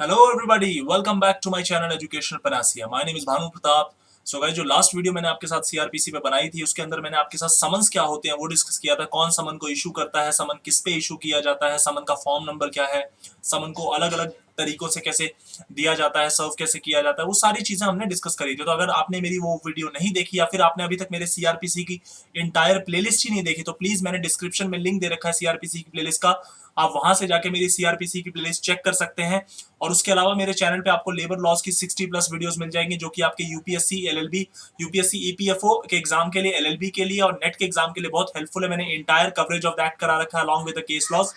Hello everybody, welcome back to my channel Educational Panacea. My name is Bhanu Pratap. So guys, जो last video मैंने आपके साथ CrPC पे बनाई थी उसके अंदर मैंने आपके साथ समन्स क्या होते हैं वो डिस्कस किया था. कौन समन को इशू करता है, समन किस पे इशू किया जाता है, समन का फॉर्म नंबर क्या है, समन को अलग अलग तरीकों से कैसे दिया जाता है, सर्व कैसे किया जाता है, वो सारी चीजें हमने डिस्कस करी थी. तो अगर आपने मेरी वो वीडियो नहीं देखी या फिर आपने अभी तक मेरे सीआरपीसी की इंटायर प्लेलिस्ट ही नहीं देखी तो प्लीज मैंने डिस्क्रिप्शन में लिंक दे रखा है सीआरपीसी की प्लेलिस्ट का. आप वहां से जाके मेरी सीआरपीसी की प्लेलिस्ट चेक कर सकते हैं. और उसके अलावा मेरे चैनल पे आपको लेबर लॉज की 60+ वीडियोस मिल जाएंगी जो कि आपके यूपीएससी एलएलबी, यूपीएससी ईपीएफओ के एग्जाम के लिए, एलएलबी के लिए और नेट के एग्जाम के लिए बहुत हेल्पफुल है. मैंने इंटायर कवरेज ऑफ दैट करा रखा है along with the case laws.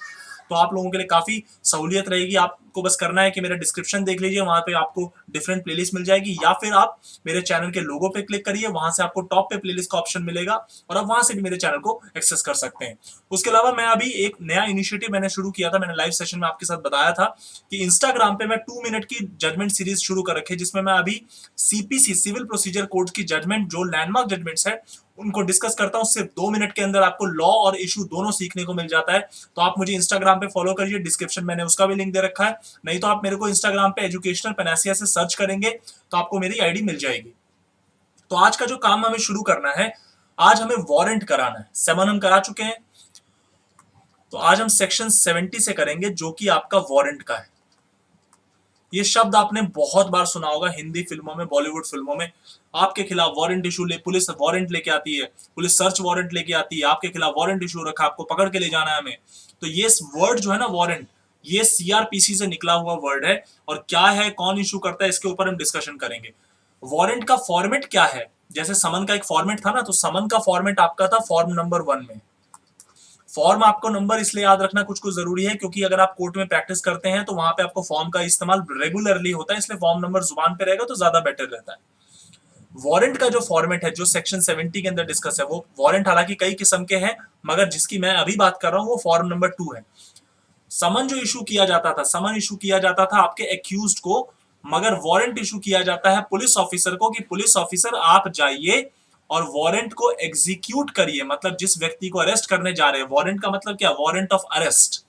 तो आप लोगों के लिए काफी सहूलियत रहेगी. आपको बस करना है कि मेरा डिस्क्रिप्शन देख लीजिए, वहां पे आपको डिफरेंट प्लेलिस्ट मिल जाएगी, या फिर आप मेरे चैनल के लोगो पे क्लिक करिए, वहां से आपको टॉप पे प्लेलिस्ट का ऑप्शन मिलेगा और आप वहां से भी मेरे चैनल को एक्सेस कर सकते हैं. उसके अलावा मैं अभी एक नया इनिशिएटिव मैंने शुरू किया था, मैंने लाइव सेशन में आपके साथ बताया था कि इंस्टाग्राम पे मैं 2 मिनट की जजमेंट सीरीज शुरू कर रखी है जिसमें मैं अभी सीपीसी, सिविल प्रोसीजर कोड की जजमेंट, जो लैंडमार्क जजमेंट्स है उनको डिस्कस करता हूं. सिर्फ 2 मिनट के अंदर आपको लॉ और इशू दोनों सीखने को मिल जाता है. तो आप मुझे इंस्टाग्राम पे फॉलो करिए, डिस्क्रिप्शन मैंने उसका भी लिंक दे रखा है. नहीं तो आप मेरे को इंस्टाग्राम पे एजुकेशनल पेनासिया से सर्च करेंगे तो आपको मेरी आईडी मिल जाएगी. तो आज का जो काम हमें शुरू करना है, आज हमें वारंट कराना है. सेवन हम करा चुके हैं, तो आज हम सेक्शन 70 से करेंगे जो कि आपका वारंट का है. ये शब्द आपने बहुत बार सुना होगा हिंदी फिल्मों में, बॉलीवुड फिल्मों में. आपके खिलाफ वारंट इशू ले, पुलिस वारंट लेके आती है, पुलिस सर्च वारंट लेके आती है, आपके खिलाफ वारंट इशू रखा, आपको पकड़ के ले जाना है हमें. तो ये वर्ड जो है ना वारंट, ये सीआरपीसी से निकला हुआ वर्ड है. और क्या है, कौन इशू करता है, इसके ऊपर हम डिस्कशन करेंगे. वारंट का फॉर्मेट क्या है? जैसे समन का एक फॉर्मेट था ना, तो समन का फॉर्मेट आपका था फॉर्म नंबर 1 में. फॉर्म आपको नंबर इसलिए याद रखना कुछ कुछ जरूरी है क्योंकि अगर आप कोर्ट में प्रैक्टिस करते हैं तो वहां पे आपको फॉर्म का इस्तेमाल रेगुलरली होता है, इसलिए फॉर्म नंबर जुबान पे रहेगा तो ज्यादा बेटर रहता है. वारंट का जो फॉर्मेट है, जो सेक्शन 70 के अंदर डिस्कस है, वो वारंट हालांकि कई किस्म के हैं, मगर जिसकी मैं अभी बात कर रहा हूं वो फॉर्म नंबर 2 है. समन जो इशू किया जाता था, समन इशू किया जाता था आपके एक्यूज्ड को, मगर वारंट इशू किया जाता है पुलिस ऑफिसर को कि पुलिस ऑफिसर आप जाइए और वारंट को एग्जीक्यूट करिए. मतलब जिस व्यक्ति को अरेस्ट करने जा रहे हैं, वारंट का मतलब क्या, वारंट ऑफ अरेस्ट.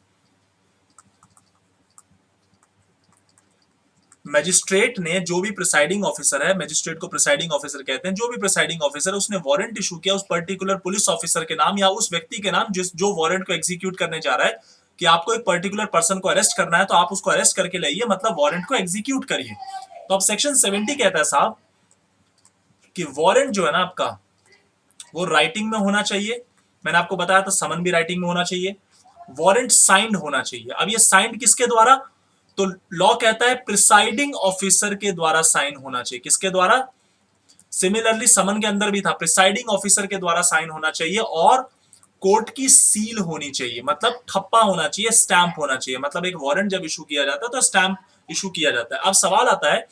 मैजिस्ट्रेट ने, जो भी प्रिसाइडिंग ऑफिसर है, मैजिस्ट्रेट को प्रिसाइडिंग ऑफिसर कहते हैं, जो भी प्रिसाइडिंग ऑफिसर है उसने वारंट इशू किया उस पर्टिकुलर पुलिस ऑफिसर के नाम या उस व्यक्ति के नाम जिस जो वारंट को एग्जीक्यूट करने जा रहा है, कि आपको एक पर्टिकुलर पर्सन को अरेस्ट करना है तो आप उसको अरेस्ट करके लाइए, मतलब वारंट को एग्जीक्यूट करिए. तो अब सेक्शन 70 कहता है साहब कि वारंट जो है ना आपका, वो राइटिंग में होना चाहिए. मैंने आपको बताया था समन भी राइटिंग में होना चाहिए. वारंट साइंड होना चाहिए. अब ये साइंड किसके द्वारा, तो लॉ कहता है प्रिसाइडिंग ऑफिसर के द्वारा साइन होना चाहिए. किसके द्वारा? सिमिलरली समन के अंदर भी था, प्रिसाइडिंग ऑफिसर के द्वारा साइन होना चाहिए और कोर्ट की सील होनी चाहिए, मतलब ठप्पा होना चाहिए, स्टैंप होना चाहिए. मतलब एक वारंट जब इशू किया जाता है तो स्टैंप इशू किया जाता है. अब सवाल आता है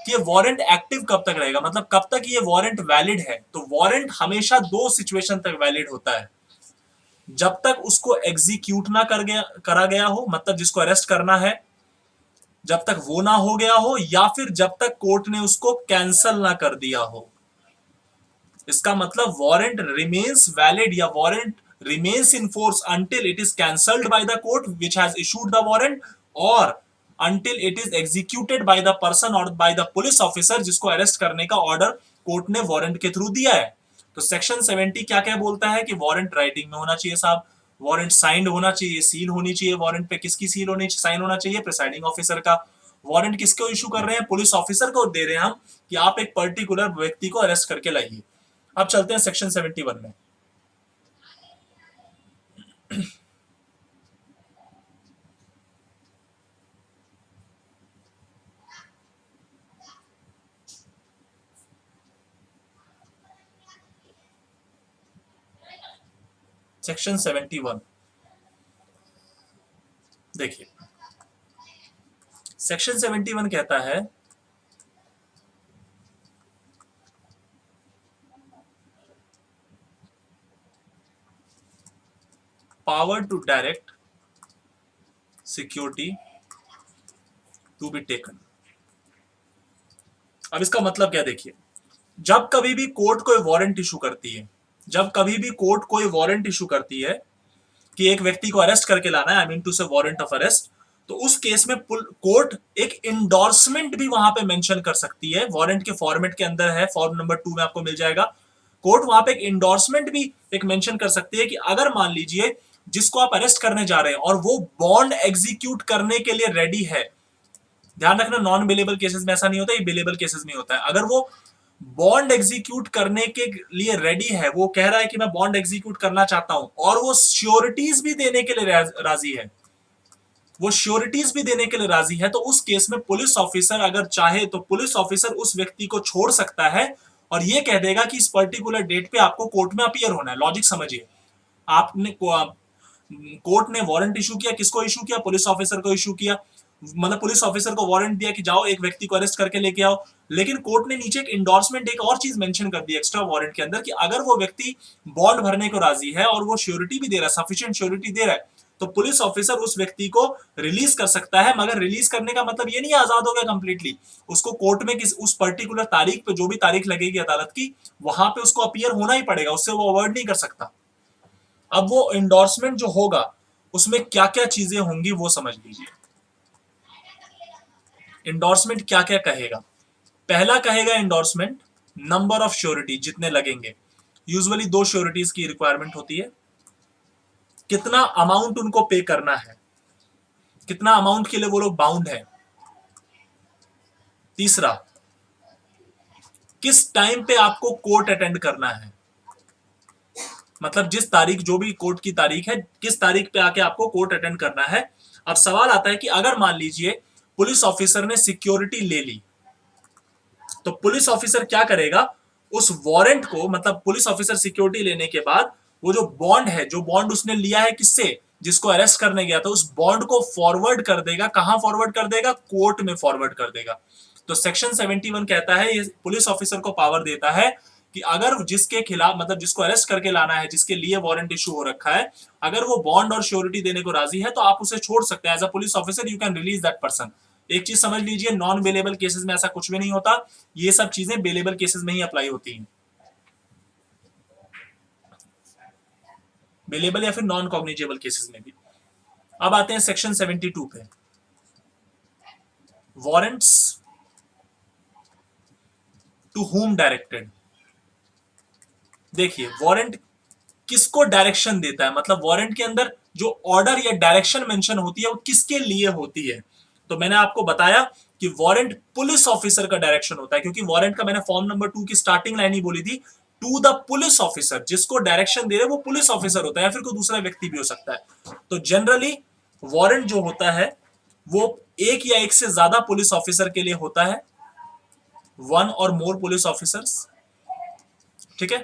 कि ये वारंट एक्टिव कब तक रहेगा, मतलब कब तक ये वारंट वैलिड है. तो वारंट हमेशा 2 सिचुएशन तक वैलिड होता है. जब तक उसको एग्जीक्यूट ना करा गया हो, मतलब जिसको अरेस्ट करना है जब तक वो ना हो गया हो, या फिर जब तक कोर्ट ने उसको कैंसल ना कर दिया हो. इसका मतलब वारंट रिमेन्स वैलिड या warrant remains in force until it is cancelled by the court which has issued the warrant, or until it is executed by the person or by the police officer जिसको arrest करने का order court ने warrant के through दिया है. तो section 70 क्या क्या बोलता है कि वारंट राइटिंग में होना चाहिए साहब, वारंट साइंड होना चाहिए, सील होनी चाहिए. वारंट पे किसकी सील होनी, साइन होना चाहिए? प्रिसाइडिंग ऑफिसर का. वारंट किसको इशू कर रहे हैं? पुलिस ऑफिसर को दे रहे हैं हम कि आप एक पर्टिकुलर व्यक्ति को अरेस्ट करके लाइए. अब चलते हैं सेक्शन 71 में. सेक्शन 71 देखिए, सेक्शन 71 कहता है power to direct security to be taken. अब इसका मतलब क्या, देखिए, जब कभी भी कोर्ट कोई वारंट इशू करती है, जब कभी भी कोर्ट कोई वारंट इशू करती है कि एक व्यक्ति को अरेस्ट करके लाना है, आई मीन टू से वारंट ऑफ अरेस्ट, तो उस केस में कोर्ट एक इंडोर्समेंट भी वहां पे मेंशन कर सकती है, वारंट के फॉर्मेट के अंदर है, फॉर्म नंबर 2 में आपको मिल जाएगा। कोर्ट वहां पे एक इंडोर्समेंट भी एक मेंशन कर सकती है कि अगर मान लीजिए जिसको आप अरेस्ट करने जा रहे हैं और वो बॉन्ड एग्जीक्यूट करने के लिए रेडी है, ध्यान रखना नॉन बेलेबल केसेस में ऐसा नहीं होता, ये बेलेबल केसेस में होता है। अगर वो बॉन्ड एग्जीक्यूट करने के लिए रेडी है, वो कह रहा है कि मैं बॉन्ड एग्जीक्यूट करना चाहता हूं और वो श्योरिटीज भी देने के लिए राजी है, वो श्योरिटीज भी देने के लिए राजी है, तो उस केस में पुलिस ऑफिसर अगर चाहे तो पुलिस ऑफिसर उस व्यक्ति को छोड़ सकता है और ये कह देगा कि इस पर्टिकुलर डेट पे आपको कोर्ट में अपीयर होना है। लॉजिक समझिए, आपने कोर्ट ने वारंट इशू किया, किसको इशू किया? पुलिस ऑफिसर को इशू किया, मतलब पुलिस ऑफिसर को वारंट दिया कि जाओ एक व्यक्ति को अरेस्ट करके लेके आओ, लेकिन कोर्ट ने नीचे एक इंडोर्समेंट, एक और चीज मेंशन कर दी एक्स्ट्रा वारंट के अंदर कि अगर वो व्यक्ति बॉन्ड भरने को राजी है और वो श्योरिटी भी दे रहा है, सफिशिएंट श्योरिटी दे रहा है, तो पुलिस ऑफिसर उस व्यक्ति को रिलीज कर सकता है। मगर रिलीज करने का मतलब ये नहीं आजाद हो गया कंप्लीटली, उसको कोर्ट में किस उस पर्टिकुलर तारीख पे, जो भी तारीख लगेगी अदालत की, वहां पे उसको अपीयर होना ही पड़ेगा, उससे वो अवॉइड नहीं कर सकता। अब वो इंडोर्समेंट जो होगा उसमें क्या क्या चीजें होंगी वो समझ लीजिए। इंडोर्समेंट क्या क्या कहेगा? पहला कहेगा इंडोर्समेंट नंबर ऑफ श्योरिटी, जितने लगेंगे। यूजुअली 2 श्योरिटीज की रिक्वायरमेंट होती है। कितना अमाउंट उनको पे करना है, कितना अमाउंट के लिए वो लोग बाउंड है। तीसरा, किस टाइम पे आपको कोर्ट अटेंड करना है, मतलब जिस तारीख, जो भी कोर्ट की तारीख है, किस तारीख पे आके आपको कोर्ट अटेंड करना है। अब सवाल आता है कि अगर मान लीजिए पुलिस ऑफिसर ने सिक्योरिटी ले ली, तो पुलिस ऑफिसर क्या करेगा? उस वारंट को, मतलब पुलिस ऑफिसर सिक्योरिटी लेने के बाद वो जो बॉन्ड है, जो बॉन्ड उसने लिया है किससे, जिसको अरेस्ट करने गया था, उस बॉन्ड को फॉरवर्ड कर देगा। कहां फॉरवर्ड कर देगा? कोर्ट में फॉरवर्ड कर देगा। तो सेक्शन 71 कहता है, ये पुलिस ऑफिसर को पावर देता है कि अगर जिसके खिलाफ, मतलब जिसको अरेस्ट करके लाना है, जिसके लिए वारंट इशू हो रखा है, अगर वो बॉन्ड और श्योरिटी देने को राजी है तो आप उसे छोड़ सकते हैं। As a police officer you can release that person. एक चीज समझ लीजिए, नॉन बेलेबल केसेस में ऐसा कुछ भी नहीं होता, ये सब चीजें बेलेबल केसेस में ही अप्लाई होती हैं, बेलेबल या फिर नॉन कॉग्निजेबल केसेस में भी। अब आते हैं सेक्शन 72 पे, वारंट्स टू होम डायरेक्टेड। देखिए वारंट किसको डायरेक्शन देता है, मतलब वारंट के अंदर जो ऑर्डर या डायरेक्शन मेंशन होती है वो किसके लिए होती है। तो मैंने आपको बताया कि वारंट पुलिस ऑफिसर का डायरेक्शन होता है, क्योंकि वारंट का मैंने फॉर्म नंबर 2 की स्टार्टिंग लाइन ही बोली थी, टू द पुलिस ऑफिसर, जिसको डायरेक्शन दे रहे वो पुलिस ऑफिसर होता है या फिर कोई दूसरा व्यक्ति भी हो सकता है। तो जनरली वारंट जो होता है वो एक या एक से ज्यादा पुलिस ऑफिसर के लिए होता है, 1 और मोर पुलिस ऑफिसर्स, ठीक है।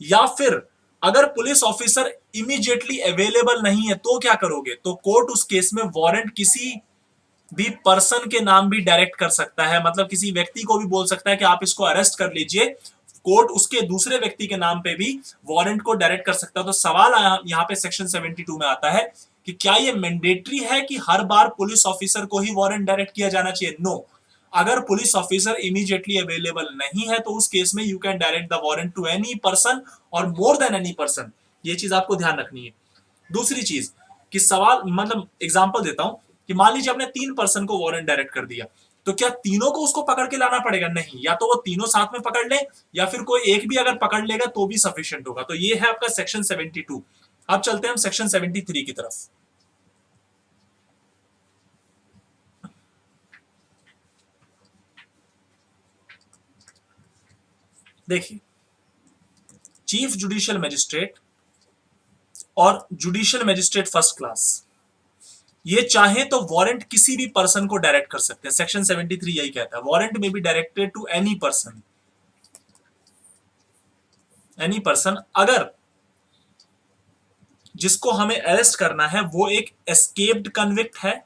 या फिर अगर पुलिस ऑफिसर इमीडिएटली अवेलेबल नहीं है तो क्या करोगे? तो कोर्ट उस केस में वारंट किसी भी पर्सन के नाम भी डायरेक्ट कर सकता है, मतलब किसी व्यक्ति को भी बोल सकता है कि आप इसको अरेस्ट कर लीजिए। कोर्ट उसके दूसरे व्यक्ति के नाम पे भी वारंट को डायरेक्ट कर सकता है। तो सवाल यहाँ पे सेक्शन 72 में आता है कि क्या ये मैंडेटरी है कि हर बार पुलिस ऑफिसर को ही वारंट डायरेक्ट किया जाना चाहिए? नो। अगर पुलिस ऑफिसर इमीडिएटली अवेलेबल नहीं है तो उस केस में you can direct the warrant to any person और मोर देन एनी पर्सन। ये चीज आपको ध्यान रखनी है। दूसरी चीज कि सवाल, मतलब एग्जांपल देता हूं कि मान लीजिए आपने 3 पर्सन को वारंट डायरेक्ट कर दिया, तो क्या तीनों को उसको पकड़ के लाना पड़ेगा? नहीं, या तो वो तीनों साथ में पकड़ ले या फिर कोई एक भी अगर पकड़ लेगा तो भी सफिशिएंट होगा। तो ये है आपका सेक्शन 72। अब चलते हैं हम सेक्शन 73 की तरफ। देखिए, चीफ जुडिशियल मजिस्ट्रेट और जुडिशियल मजिस्ट्रेट फर्स्ट क्लास, ये चाहे तो वारंट किसी भी पर्सन को डायरेक्ट कर सकते हैं। सेक्शन 73 यही कहता है, वारंट में be directed to any person, any person, अगर जिसको हमें अरेस्ट करना है वो एक एस्केप्ड कन्विक्ट है,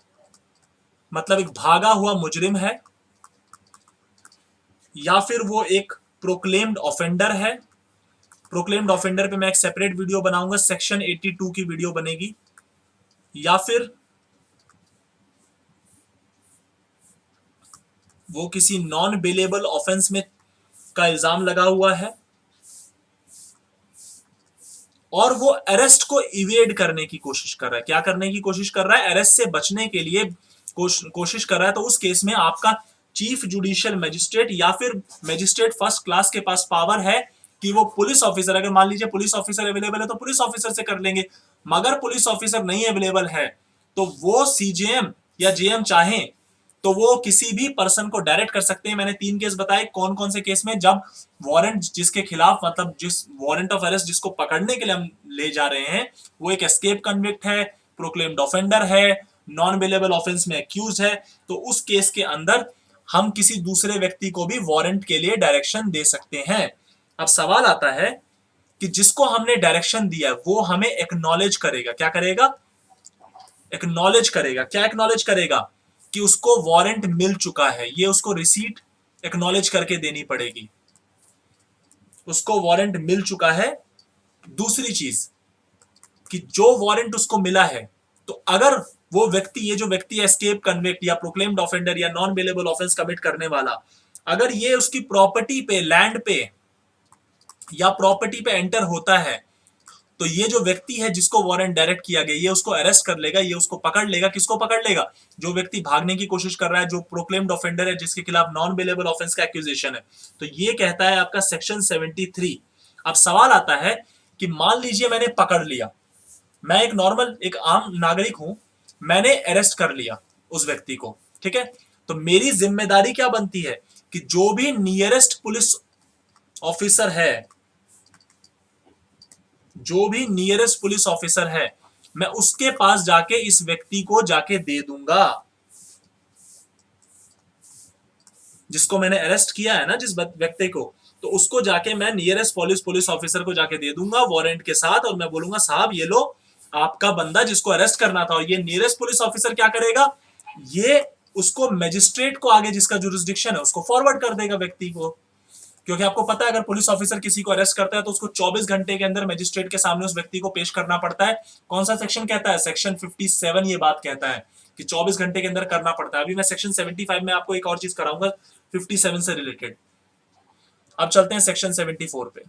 मतलब एक भागा हुआ मुजरिम है, या फिर वो एक प्रोक्लेम्ड ऑफेंडर है। प्रोक्लेम्ड ऑफेंडर पे मैं एक सेपरेट वीडियो बनाऊंगा, सेक्शन 82 की वीडियो बनेगी। या फिर वो किसी नॉन बेलेबल ऑफेंस में का इल्जाम लगा हुआ है और वो अरेस्ट को इवेड करने की कोशिश कर रहा है। क्या करने की कोशिश कर रहा है? अरेस्ट से बचने के लिए कोशिश कर रहा है। तो उस केस में आपका चीफ जुडिशियल मजिस्ट्रेट या फिर मजिस्ट्रेट फर्स्ट क्लास के पास पावर है कि वो पुलिस ऑफिसर, अगर मान लीजिए पुलिस ऑफिसर अवेलेबल है तो पुलिस ऑफिसर से कर लेंगे, मगर पुलिस ऑफिसर नहीं अवेलेबल है तो वो सीजेएम या जेएम चाहें तो वो किसी भी पर्सन को डायरेक्ट कर सकते हैं। मैंने 3 केस बताए। कौन कौन से केस में? जब वारंट जिसके खिलाफ, मतलब जिस वारंट ऑफ अरेस्ट जिसको पकड़ने के लिए हम ले जा रहे हैं वो एक एस्केप कन्विक्ट है, प्रोक्लेम्ड ऑफेंडर है, नॉन बेलेबल ऑफेंस में एक्यूज है, तो उस केस के अंदर हम किसी दूसरे व्यक्ति को भी वारंट के लिए डायरेक्शन दे सकते हैं। अब सवाल आता है कि जिसको हमने डायरेक्शन दिया है वो हमें एक्नॉलेज करेगा। क्या करेगा? एक्नॉलेज करेगा। क्या एक्नॉलेज करेगा? कि उसको वारंट मिल चुका है, ये उसको रिसीट एक्नॉलेज करके देनी पड़ेगी, उसको वारंट मिल चुका है। दूसरी चीज कि जो वारंट उसको मिला है, तो अगर वो व्यक्ति, ये जो व्यक्ति एस्केप कन्विक्ट या प्रोक्लेम्ड ऑफेंडर या नॉन बेलेबल ऑफेंस कमिट करने वाला, अगर ये उसकी प्रॉपर्टी पे, लैंड पे या प्रॉपर्टी पे एंटर होता है तो ये जो व्यक्ति है जिसको वारंट डायरेक्ट किया गया, ये उसको अरेस्ट कर लेगा, ये उसको पकड़ लेगा। किसको पकड़ लेगा? जो व्यक्ति भागने की कोशिश कर रहा है, जो प्रोक्लेम्ड ऑफेंडर है, जिसके खिलाफ नॉन बेलेबल ऑफेंस का एक्यूजेशन है। तो ये कहता है आपका सेक्शन 73। अब सवाल आता है कि मान लीजिए मैंने पकड़ लिया, मैं एक नॉर्मल, एक आम नागरिक हूं, मैंने अरेस्ट कर लिया उस व्यक्ति को, ठीक है? तो मेरी जिम्मेदारी क्या बनती है कि जो भी नियरेस्ट पुलिस ऑफिसर है, जो भी नियरेस्ट पुलिस ऑफिसर है, मैं उसके पास जाके इस व्यक्ति को जाके दे दूंगा, जिसको मैंने अरेस्ट किया है ना, जिस व्यक्ति को, तो उसको जाके मैं नियरेस्ट पुलिस ऑफिसर को जाके दे दूंगा वारंट के साथ, और मैं बोलूंगा साहब ये लो आपका बंदा जिसको अरेस्ट करना था। और ये नियरेस्ट पुलिस ऑफिसर क्या करेगा? ये उसको मजिस्ट्रेट को आगे जिसका जुरिस्डिक्शन है उसको फॉरवर्ड कर देगा व्यक्ति को। क्योंकि आपको पता है अगर पुलिस ऑफिसर किसी को अरेस्ट करता है तो उसको 24 घंटे के अंदर मजिस्ट्रेट के सामने उस व्यक्ति को पेश करना पड़ता है। कौन सा सेक्शन कहता है? सेक्शन 57 ये बात कहता है कि 24 घंटे के अंदर करना पड़ता है। अभी मैं सेक्शन 75 में आपको एक और चीज कराऊंगा 57 से रिलेटेड। अब चलते हैं सेक्शन 74 पे।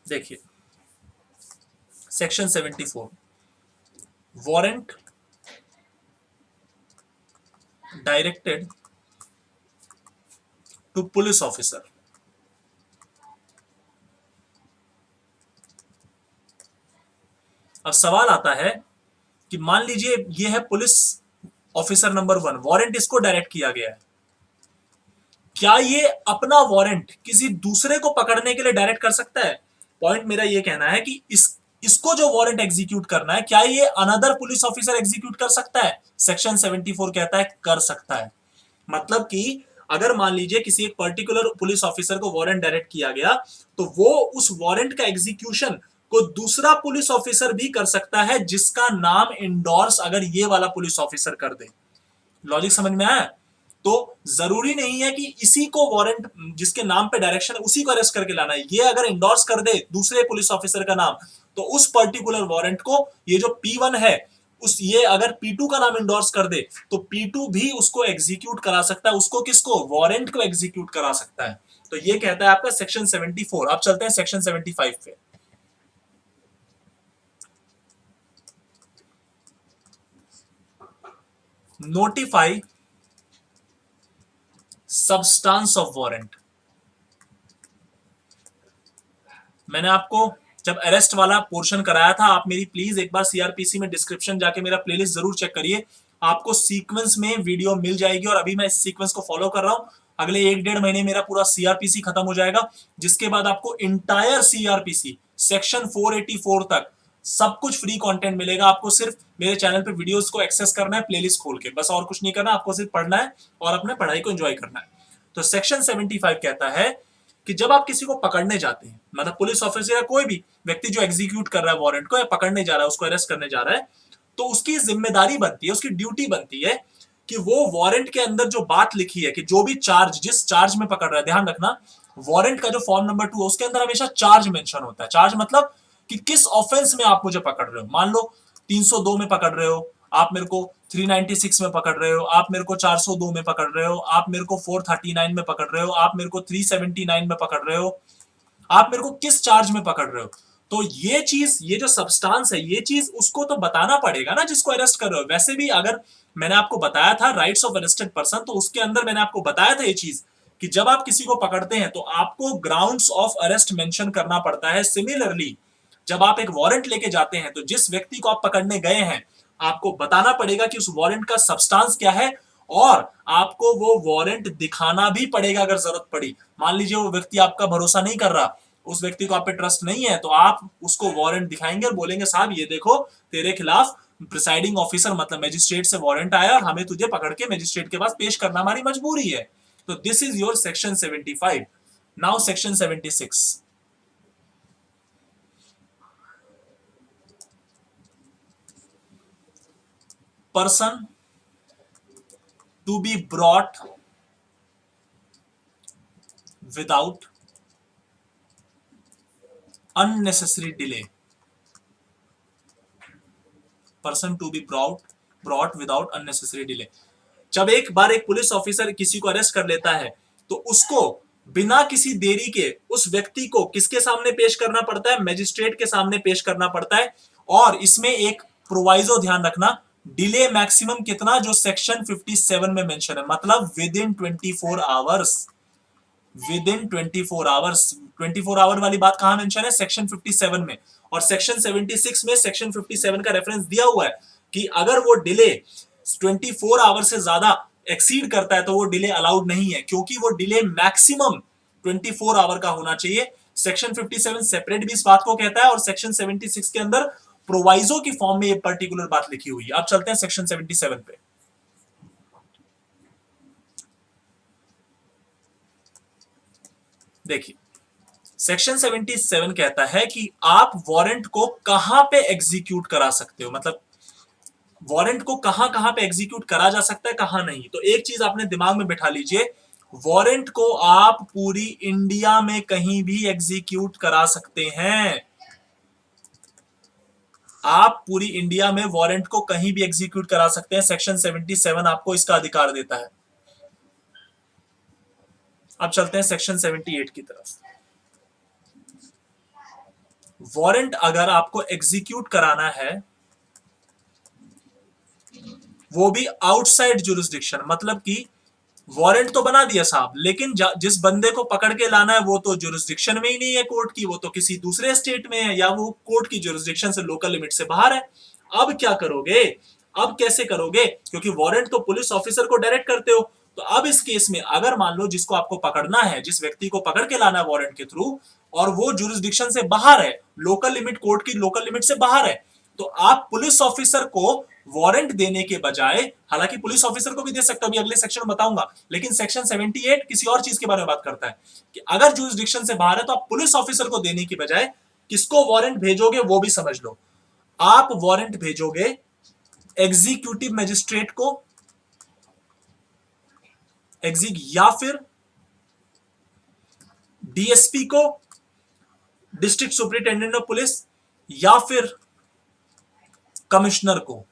देखिए section 74, warrant directed to police officer. अब सवाल आता है कि मान लीजिए ये है पुलिस ऑफिसर नंबर 1, वारंट इसको डायरेक्ट किया गया है, क्या ये अपना वारंट किसी दूसरे को पकड़ने के लिए डायरेक्ट कर सकता है? पॉइंट मेरा ये कहना है कि इसको जो वारंट एग्जीक्यूट करना है, क्या ये अनदर पुलिस ऑफिसर एग्जीक्यूट कर सकता है? सेक्शन 74 कहता है कर सकता है। मतलब कि अगर मान लीजिए किसी एक पर्टिकुलर पुलिस ऑफिसर को वारंट डायरेक्ट किया गया तो वो उस वारंट का एग्जीक्यूशन को दूसरा पुलिस ऑफिसर भी कर सकता है जिसका नाम इंडोर्स अगर ये वाला पुलिस ऑफिसर कर दे। लॉजिक समझ में आया? तो जरूरी नहीं है कि इसी को वारंट जिसके नाम पे डायरेक्शन है उसी को अरेस्ट करके लाना है। ये अगर इंडोर्स कर दे दूसरे पुलिस ऑफिसर का नाम तो उस पर्टिकुलर वारंट को, ये जो P1 है, उस ये अगर P2 का नाम इंडोर्स कर दे तो P2 भी उसको एग्जीक्यूट करा सकता है। उसको किसको? वारंट को एग्जीक्यूट करा सकता है। तो ये कहता है आपका सेक्शन 74। अब चलते हैं सेक्शन 75 पे। Notify substance of warrant. मैंने आपको जब अरेस्ट वाला पोर्शन कराया था, आप मेरी प्लीज एक बार सीआरपीसी में डिस्क्रिप्शन जाके मेरा प्लेलिस्ट जरूर चेक करिए, आपको सीक्वेंस में वीडियो मिल जाएगी। और अभी मैं इस सीक्वेंस को फॉलो कर रहा हूं, अगले 1-1.5 महीने मेरा पूरा सीआरपीसी खत्म हो जाएगा, जिसके बाद आपको इंटायर सीआरपीसी सेक्शन 484 तक सब कुछ फ्री कंटेंट मिलेगा। आपको सिर्फ मेरे चैनल पे वीडियोस को एक्सेस करना है प्लेलिस्ट खोल के, बस और कुछ नहीं करना, आपको सिर्फ पढ़ना है और अपने पढ़ाई को एंजॉय करना है। तो सेक्शन 75 कहता है कि जब आप किसी को पकड़ने जाते हैं, मतलब पुलिस ऑफिसर या कोई भी व्यक्ति जो एग्जीक्यूट कर रहा है वारंट को या पकड़ने जा रहा है, उसको अरेस्ट करने जा रहा है, तो उसकी जिम्मेदारी बनती है, उसकी ड्यूटी बनती है कि वो वारंट के अंदर जो बात लिखी है कि जो भी चार्ज, जिस चार्ज में पकड़ रहा है, ध्यान रखना वारंट का जो फॉर्म नंबर 2 है उसके अंदर हमेशा चार्ज मेंशन होता है। चार्ज मतलब कि किस ऑफेंस में आप मुझे पकड़ रहे हो। मान लो 302 में पकड़ रहे हो, आप मेरे को 396 में पकड़ रहे हो, आप मेरे को 402 में पकड़ रहे हो, आप मेरे को 439 में पकड़ रहे हो, आप मेरे को 379 में पकड़ रहे हो, आप मेरे को किस चार्ज में पकड़ रहे हो। तो ये चीज, ये जो सब्सटेंस है, ये चीज उसको तो बताना पड़ेगा ना जिसको अरेस्ट कर रहे हो। वैसे भी अगर मैंने आपको बताया था राइट्स ऑफ अरेस्टेड पर्सन, तो उसके अंदर मैंने आपको बताया था ये चीज कि जब आप किसी को पकड़ते हैं तो आपको ग्राउंड्स ऑफ अरेस्ट मेंशन करना पड़ता है। सिमिलरली जब आप एक वारंट लेके जाते हैं तो जिस व्यक्ति को आप पकड़ने गए हैं आपको बताना पड़ेगा कि उस वारंट का सब्सटेंस क्या है, और आपको वो वारंट दिखाना भी पड़ेगा अगर जरूरत पड़ी। मान लीजिए वो व्यक्ति आपका भरोसा नहीं कर रहा, उस व्यक्ति को आप पे ट्रस्ट नहीं है, तो आप उसको वारंट दिखाएंगे और बोलेंगे साहब ये देखो तेरे खिलाफ प्रिसाइडिंग ऑफिसर मतलब मजिस्ट्रेट से वारंट आया और हमें तुझे पकड़ के मजिस्ट्रेट के पास पेश करना हमारी मजबूरी है। तो this is your section 75। Now section 76। person to be brought without unnecessary delay। person to be brought without unnecessary delay। जब एक बार एक पुलिस ऑफिसर किसी को अरेस्ट कर लेता है तो उसको बिना किसी देरी के उस व्यक्ति को किसके सामने पेश करना पड़ता है, मजिस्ट्रेट के सामने पेश करना पड़ता है। और इसमें एक प्रोवाइजो ध्यान रखना, डिले मैक्सिमम कितना, जो सेक्शन 57 में मेंशन है, मतलब within 24 hours. Within 24 hours, 24 hour वाली बात कहां मेंशन है, सेक्शन 57 में। और सेक्शन 76 में सेक्शन 57 का रेफरेंस दिया हुआ है कि अगर वो डिले 24 आवर से ज्यादा एक्सीड करता है तो वो डिले अलाउड नहीं है, क्योंकि वो डिले मैक्सिमम 24 आवर का होना चाहिए। सेक्शन 57 सेपरेट भी इस बात को कहता है और सेक्शन 76 के अंदर प्रोवाइजो की फॉर्म में ये पर्टिकुलर बात लिखी हुई है। अब चलते हैं सेक्शन 77 पे। देखिए सेक्शन 77 कहता है कि आप वारंट को कहां पे एग्जीक्यूट करा सकते हो, मतलब वारंट को कहां कहां पे एग्जीक्यूट करा जा सकता है, कहां नहीं। तो एक चीज आपने दिमाग में बिठा लीजिए, वारंट को आप पूरी इंडिया में कहीं भी एग्जीक्यूट करा सकते हैं। आप पूरी इंडिया में वारंट को कहीं भी एग्जीक्यूट करा सकते हैं। सेक्शन 77 आपको इसका अधिकार देता है। अब चलते हैं सेक्शन 78 की तरफ। वारंट अगर आपको एग्जीक्यूट कराना है वो भी आउटसाइड जुरिस्डिक्शन, मतलब कि वारंट तो बना दिया साहब, लेकिन जिस बंदे को पकड़ के लाना है वो तो जुरिस्डिक्शन में ही नहीं है कोर्ट की, वो तो किसी दूसरे स्टेट में है या वो कोर्ट की जुरिस्डिक्शन से, लोकल लिमिट से बाहर है। अब क्या करोगे, अब कैसे करोगे, क्योंकि वारंट तो पुलिस ऑफिसर को डायरेक्ट करते हो। तो अब इस केस में अगर मान लो जिसको आपको पकड़ना है, जिस व्यक्ति को पकड़ के लाना है वारंट के थ्रू, और वो जुरिस्डिक्शन से बाहर है, लोकल लिमिट, कोर्ट की लोकल लिमिट से बाहर है, तो आप पुलिस ऑफिसर को वारंट देने के बजाय, हालांकि पुलिस ऑफिसर को भी दे सकते हो, अभी अगले सेक्शन में बताऊंगा, लेकिन सेक्शन 78 किसी और चीज के बारे में बात करता है कि अगर जुरिस्डिक्शन से बाहर है तो आप पुलिस ऑफिसर को देने की बजाय किसको वारंट भेजोगे वो भी समझ लो। आप वारंट भेजोगे एग्जीक्यूटिव मजिस्ट्रेट को, या फिर डीएसपी को, डिस्ट्रिक्ट सुपरिटेंडेंट ऑफ पुलिस, या फिर कमिश्नर को,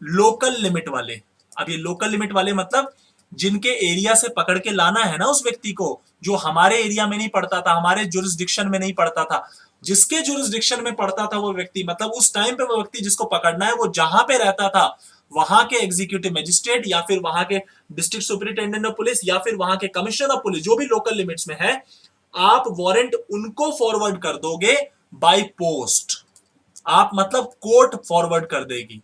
लोकल लिमिट वाले। अब ये लोकल लिमिट वाले मतलब जिनके एरिया से पकड़ के लाना है ना उस व्यक्ति को, जो हमारे एरिया में नहीं पड़ता था, हमारे जुरिस्डिक्शन में नहीं पड़ता था, जिसके जुरिस्डिक्शन में पड़ता था वो व्यक्ति, मतलब उस टाइम पे वो व्यक्ति जिसको पकड़ना है वो जहां पे रहता था वहां के एग्जीक्यूटिव मजिस्ट्रेट या फिर वहां के डिस्ट्रिक्ट सुपरिटेंडेंट ऑफ पुलिस या फिर वहां के कमिश्नर ऑफ पुलिस, जो भी लोकल लिमिट्स में है, आप वारंट उनको फॉरवर्ड कर दोगे बाय पोस्ट। आप मतलब कोर्ट फॉरवर्ड कर देगी,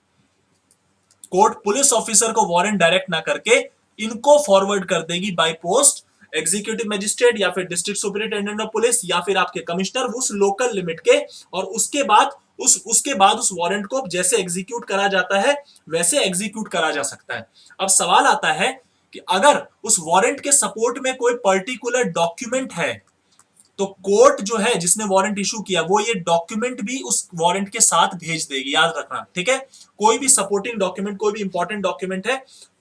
कोर्ट पुलिस ऑफिसर को वारंट डायरेक्ट ना करके इनको फॉरवर्ड कर देगी बाय पोस्ट, एग्जीक्यूटिव मजिस्ट्रेट या फिर डिस्ट्रिक्ट सुपरिटेंडेंट ऑफ पुलिस या फिर आपके कमिश्नर उस लोकल लिमिट के। और उसके बाद उस वारंट को जैसे एग्जीक्यूट करा जाता है वैसे एग्जीक्यूट करा जा सकता है। अब सवाल आता है कि अगर उस वारंट के सपोर्ट में कोई पर्टिकुलर डॉक्यूमेंट है तो कोर्ट जो है जिसने वारंट इशू किया वो ये डॉक्यूमेंट भी उस वारंट के साथ भेज देगी, याद रखना, ठीक है। कोई भी सपोर्टिंग डॉक्यूमेंट, कोई भी इंपॉर्टेंट डॉक्यूमेंट है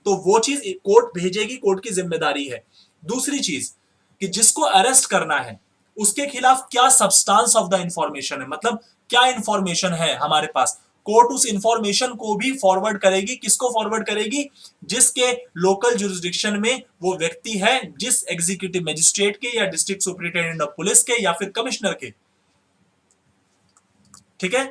तो वो चीज कोर्ट भेजेगी, कोर्ट की जिम्मेदारी है। दूसरी चीज कि जिसको अरेस्ट करना है उसके खिलाफ क्या सब्सटेंस ऑफ द इंफॉर्मेशन है, मतलब क्या इंफॉर्मेशन है हमारे पास, कोर्ट उस इंफॉर्मेशन को भी फॉरवर्ड करेगी। किसको फॉरवर्ड करेगी? जिसके लोकल जुरिस्डिक्शन में वो व्यक्ति है, जिस एग्जीक्यूटिव मजिस्ट्रेट के या डिस्ट्रिक्ट सुपरिटेंडेंट ऑफ पुलिस के या फिर कमिश्नर के। ठीक है,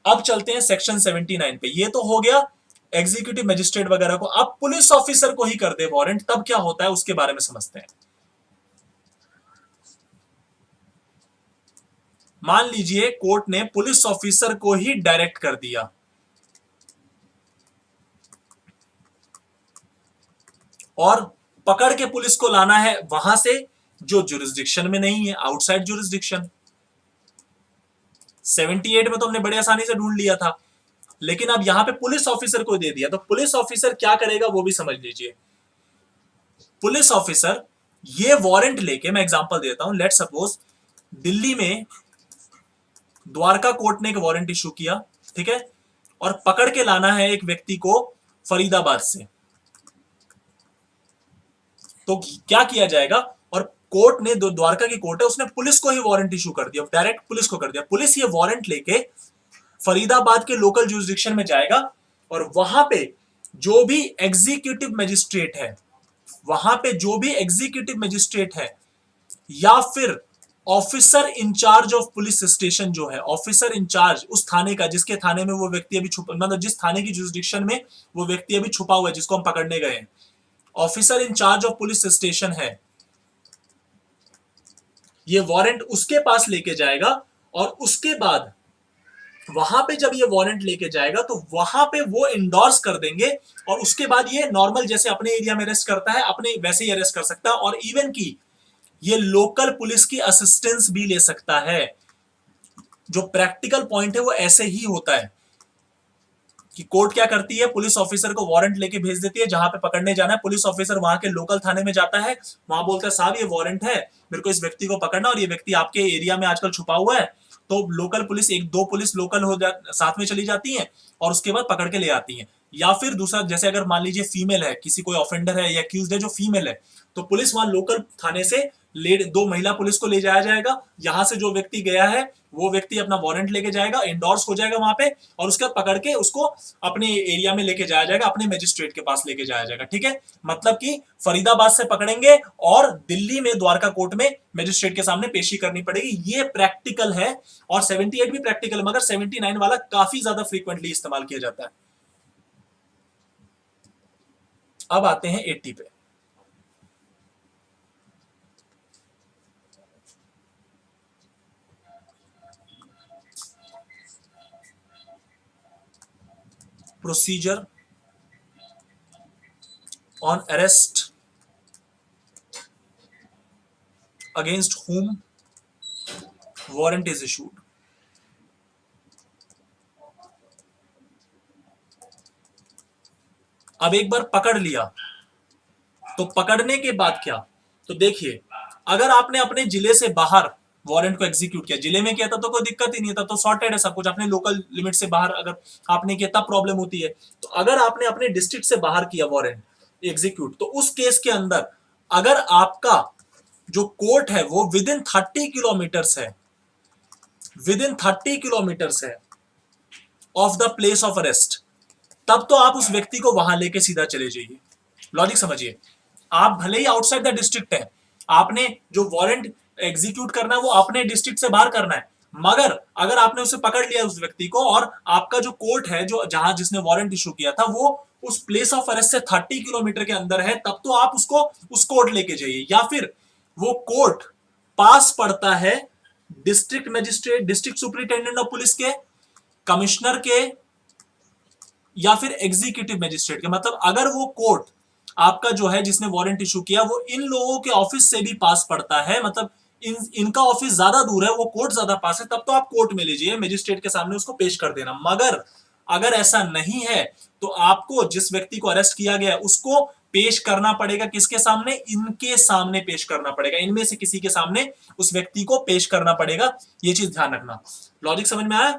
अब चलते हैं सेक्शन 79 पे। ये तो हो गया एग्जीक्यूटिव मजिस्ट्रेट वगैरह को। अब पुलिस ऑफिसर को ही कर दे वारंट, तब क्या होता है उसके बारे में समझते हैं। मान लीजिए कोर्ट ने पुलिस ऑफिसर को ही डायरेक्ट कर दिया और पकड़ के पुलिस को लाना है वहां से जो जुरिस्डिक्शन में नहीं है, आउटसाइड जुरिस्डिक्शन। 78 में तो हमने बड़े आसानी से ढूंढ लिया था, लेकिन अब यहां पे पुलिस ऑफिसर को दे दिया, तो पुलिस ऑफिसर क्या करेगा वो भी समझ लीजिए। पुलिस ऑफिसर ये वारंट लेके, मैं एग्जांपल देता हूं, लेट सपोज दिल्ली में द्वारका कोर्ट ने एक वारंट इशू किया, ठीक है, और पकड़ के लाना है एक व्यक्ति को फरीदाबाद से। तो क्या किया जाएगा? और कोर्ट ने, द्वारका की कोर्ट है, उसने पुलिस को ही वारंट इशू कर दिया, डायरेक्ट पुलिस को कर दिया। पुलिस ये वारंट लेके फरीदाबाद के लोकल जुरिस्डिक्शन में जाएगा और वहां पे जो भी एग्जीक्यूटिव मजिस्ट्रेट है, वहां पे जो भी एग्जीक्यूटिव मजिस्ट्रेट है या फिर officer in charge of police station जो है, ऑफिसर इंचार्ज उस थाने का जिसके थाने में वो व्यक्ति अभी छुपा, मतलब जिस थाने की जुरिस्डिक्शन में वो व्यक्ति अभी छुपा हुआ है जिसको हम पकड़ने गए हैं, officer in charge of police station है, ये वारंट उसके पास लेके जाएगा। और उसके बाद वहां पे जब ये वारंट लेके जाएगा तो वहां पे वो इंडोर्स कर देंगे और उसके बाद ये नॉर्मल जैसे अपने एरिया में अरेस्ट करता है अपने वैसे ही अरेस्ट कर सकता है, और इवन की ये लोकल पुलिस की असिस्टेंस भी ले सकता है। जो प्रैक्टिकल पॉइंट है वो ऐसे ही होता है कि कोर्ट क्या करती है, पुलिस ऑफिसर को वारंट लेके भेज देती है जहां पे पकड़ने जाना है। पुलिस ऑफिसर वहां के लोकल थाने में जाता है, वहां बोलता है साहब ये वारंट है, मेरे को इस व्यक्ति को पकड़ना और ये व्यक्ति आपके एरिया में आजकल छुपा हुआ है। तो लोकल पुलिस, एक दो पुलिस लोकल साथ में चली जाती है और उसके बाद पकड़ के ले आती है। या फिर दूसरा, जैसे अगर मान लीजिए फीमेल है, किसी कोई ऑफेंडर है या एक्यूज्ड है जो फीमेल है, तो पुलिस वहां लोकल थाने से दो महिला पुलिस को ले जाया जाएगा। यहां से जो व्यक्ति गया है वो व्यक्ति अपना वारंट लेके जाएगा, इंडोर्स हो जाएगा वहां पे, और उसके बाद पकड़ के उसको अपने एरिया में लेके जाया जाएगा, अपने मजिस्ट्रेट के पास लेके जाया जाएगा। ठीक है, मतलब कि फरीदाबाद से पकड़ेंगे और दिल्ली में द्वारका कोर्ट में मजिस्ट्रेट के सामने पेशी करनी पड़ेगी। ये प्रैक्टिकल है और 78 भी प्रैक्टिकल है, मगर 79 वाला काफी ज्यादा फ्रीक्वेंटली इस्तेमाल किया जाता है। अब आते हैं 80 पे। Procedure on arrest against whom warrant is issued। अब एक बार पकड़ लिया तो पकड़ने के बाद क्या? तो देखिए, अगर आपने अपने जिले से बाहर वारंट को एग्जीक्यूट किया, जिले में किया था तो कोई दिक्कत ही नहीं था, तो सॉर्टेड है सब कुछ। अपने लोकल लिमिट से बाहर अगर आपने किया तब प्रॉब्लम होती है। तो अगर आपने अपने डिस्ट्रिक्ट से बाहर किया वारंट एग्जीक्यूट, तो उस केस के अंदर अगर आपका जो कोर्ट है वो विद इन 30 किलोमीटर्स है, विद इन 30 किलोमीटर्स है of the place of arrest, तब तो आप उस व्यक्ति को वहां लेके सीधा चले जाइए। लॉजिक समझिए, आप भले ही आउटसाइड द डिस्ट्रिक्ट है, आपने जो वारंट एग्जीक्यूट करना है वो अपने डिस्ट्रिक्ट से बाहर करना है, मगर अगर आपने उसे पकड़ लिया उस व्यक्ति को और आपका जो कोर्ट है जो जहां जिसने वारंट इशू किया था वो उस प्लेस ऑफ अरेस्ट से 30 किलोमीटर के अंदर है, तब तो आप उसको उस कोर्ट लेके जाइए। या फिर वो कोर्ट पास पड़ता है district magistrate, district superintendent of police के, कमिश्नर के या फिर एग्जीक्यूटिव मजिस्ट्रेट के। मतलब अगर वो कोर्ट आपका जो है जिसने वारंट इशू किया वो इन लोगों के ऑफिस से भी पास पड़ता है, मतलब इनका ऑफिस ज्यादा दूर है, वो कोर्ट ज्यादा पास है, तब तो आप कोर्ट में लीजिए, मजिस्ट्रेट के सामने उसको पेश कर देना। मगर अगर ऐसा नहीं है तो आपको जिस व्यक्ति को अरेस्ट किया गया उसको पेश करना पड़ेगा किसके सामने? इनके सामने पेश करना पड़ेगा, इनमें से किसी के सामने उस व्यक्ति को पेश करना पड़ेगा। ये चीज ध्यान रखना। लॉजिक समझ में आया?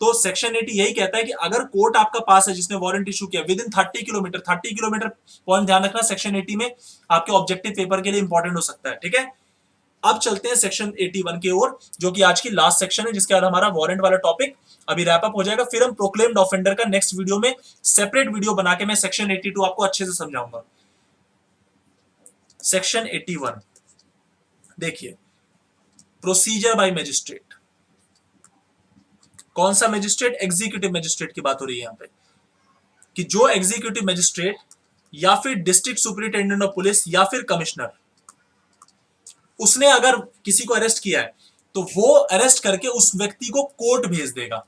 तो सेक्शन 80 यही कहता है कि अगर कोर्ट आपका पास है जिसने वारंट इशू किया with in 30 kilometre, 30 kilometre point ध्यान रखना सेक्शन 80 में आपके ऑब्जेक्टिव पेपर के लिए इंपॉर्टेंट हो सकता है। ठीक है, अब चलते हैं सेक्शन 81 की ओर, जो कि आज की लास्ट सेक्शन है, जिसके बाद हमारा वारंट वाला टॉपिक अभी रैप अप हो जाएगा। फिर हम प्रोक्लेम्ड ऑफेंडर का नेक्स्ट वीडियो में सेपरेट वीडियो बना के मैं सेक्शन 82 आपको अच्छे से समझाऊंगा। सेक्शन 81 देखिए, प्रोसीजर बाय मजिस्ट्रेट। कौन सा मजिस्ट्रेट? एग्जीक्यूटिव मजिस्ट्रेट की बात हो रही है यहां पे, कि जो एग्जीक्यूटिव मजिस्ट्रेट या फिर डिस्ट्रिक्ट सुपरिटेंडेंट ऑफ पुलिस या फिर कमिश्नर, उसने अगर किसी को अरेस्ट किया है तो वो अरेस्ट करके उस व्यक्ति को कोर्ट भेज देगा।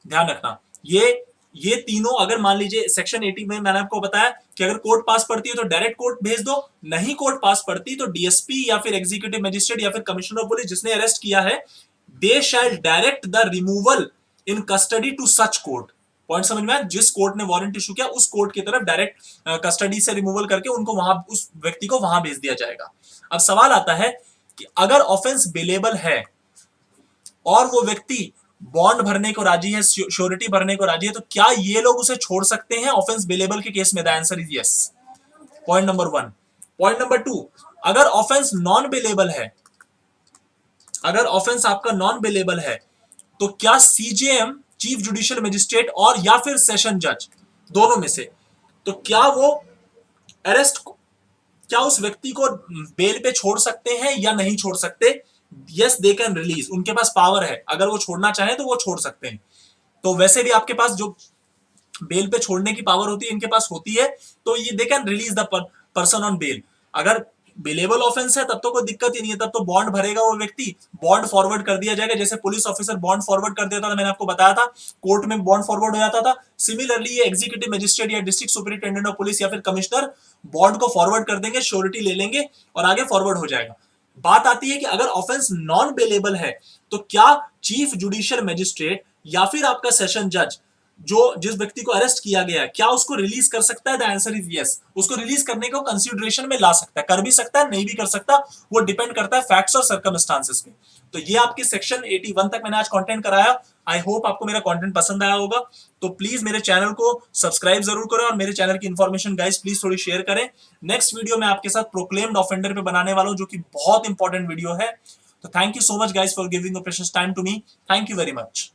ध्यान रखना, ये तीनों, अगर मान लीजिए सेक्शन 80 में मैंने आपको बताया कि अगर कोर्ट पास पड़ती है तो डायरेक्ट कोर्ट भेज दो, नहीं कोर्ट पास पड़ती तो डीएसपी या फिर एग्जीक्यूटिव मजिस्ट्रेट या फिर कमिश्नर ऑफ पुलिस जिसने अरेस्ट किया है, they shall direct the removal in custody to such court. Point समझ में आया? जिस कोर्ट ने वारंट इशू किया उस कोर्ट की तरफ डायरेक्ट कस्टडी से रिमूवल करके उनको वहां, उस व्यक्ति को वहां भेज दिया जाएगा। अब सवाल आता है कि अगर ऑफेंस बेलेबल है और वो व्यक्ति बॉन्ड भरने को राजी है, श्योरिटी भरने को राजी है, तो क्या ये लोग उसे छोड़ सकते हैं ऑफेंस बेलेबल के केस में? The answer is yes. Point number 1। Point number 2, अगर ऑफेंस नॉन बेलेबल है, अगर ऑफेंस आपका नॉन बेलेबल है, तो क्या सीजेएम, चीफ जुडिशियल मजिस्ट्रेट और या फिर सेशन जज, दोनों में से, तो क्या वो अरेस्ट, क्या उस व्यक्ति को बेल पे छोड़ सकते हैं या नहीं छोड़ सकते? Yes, they can release. उनके पास पावर है, अगर वो छोड़ना चाहें तो वो छोड़ सकते हैं। तो वैसे भी आपके पास जो बेल पे छोड़ने की पावर होती है इनके पास होती है, तो ये they can release the person on bail. अगर बेलेबल ऑफेंस है तब तो कोई दिक्कत ही नहीं है, तब तो बॉन्ड भरेगा वो व्यक्ति, बॉन्ड फॉरवर्ड कर दिया जाएगा, जैसे पुलिस ऑफिसर बॉन्ड फॉरवर्ड कर देता था, मैंने आपको बताया था, कोर्ट में बॉन्ड फॉरवर्ड हो जाता था। सिमिलरली ये एग्जीक्यूटिव मजिस्ट्रेट या डिस्ट्रिक्ट सुपरिटेंडेंट ऑफ पुलिस या फिर कमिश्नर बॉन्ड को फॉरवर्ड कर देंगे, श्योरिटी ले लेंगे और आगे फॉरवर्ड हो जाएगा। बात आती है कि अगर ऑफेंस नॉन बेलेबल है तो क्या चीफ जुडिशियल मजिस्ट्रेट या फिर आपका सेशन जज जो जिस व्यक्ति को अरेस्ट किया गया है, क्या उसको रिलीज कर सकता है? The answer is yes. उसको रिलीज करने को कंसीडरेशन में ला सकता है, कर भी सकता है, नहीं भी कर सकता, वो डिपेंड करता है फैक्ट्स और सर्कमस्टांसेस में। तो ये आपके सेक्शन 81 तक मैंने आज कंटेंट कराया। आई होप आपको मेरा कंटेंट पसंद आया होगा। तो प्लीज मेरे चैनल को सब्सक्राइब जरूर करें और मेरे चैनल की इंफॉर्मेशन गाइस प्लीज थोड़ी शेयर करें। नेक्स्ट वीडियो मैं आपके साथ प्रोक्लेम्ड ऑफेंडर पे बनाने वाला हूं, जो कि बहुत इंपॉर्टेंट वीडियो है। तो thank you so much guys for giving your precious time to me. Thank you very much.